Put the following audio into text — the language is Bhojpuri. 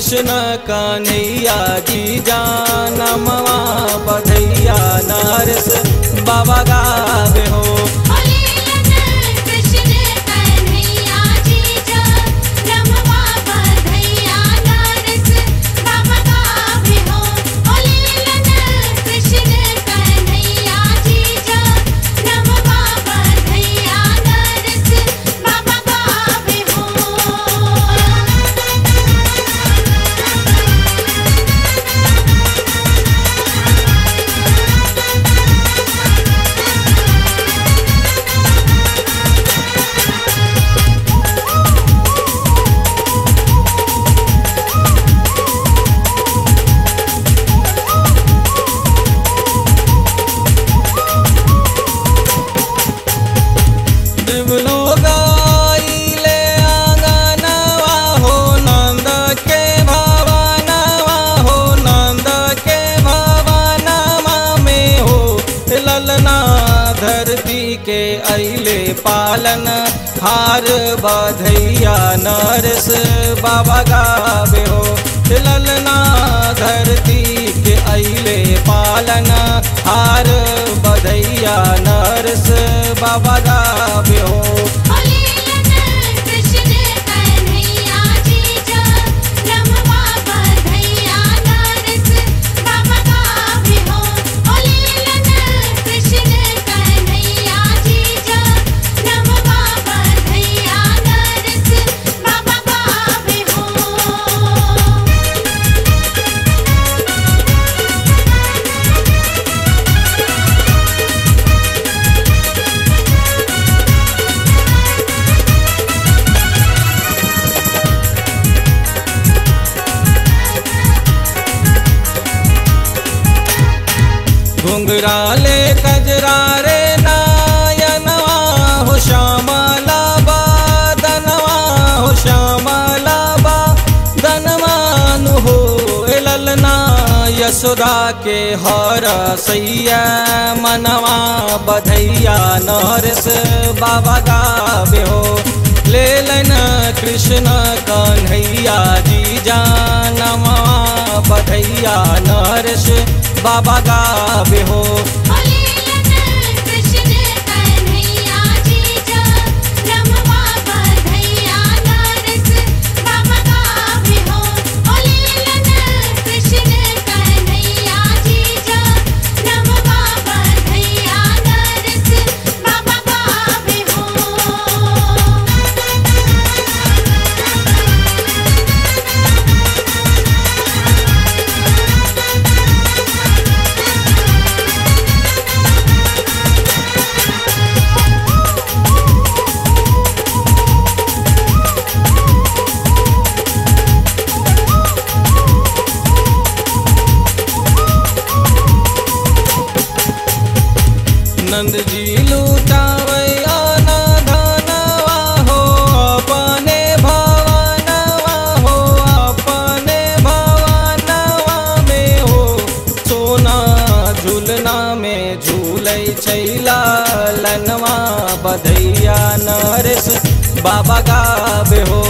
कृष्ण कन्हैया जी जानमवा बधैया नरेश बाबा गावे हो। के अइले पालन हार बधैया नरेश बाबा गावे हो। ललना धरती के अइले पालन हार बधैया नरेश बाबा गावे हो। घुंघराले कजरा रे नायनवा हो श्यामला बदनवा हो श्यामला बदनवानु हो। ललना यशोदा के हर सैया मनवा बधैया नरेश बाबा गावे हो। लेलन कृष्ण कन्हैया जी जानमवा बधैया नरेश बाबा गावे हो। नंद जी लूटावे आना धनवा हो अपने भवनवा हो अपने भवनवा में हो। सोना झूलना में झूलै छैला लनवा बधैया नरेश बाबा गावे हो।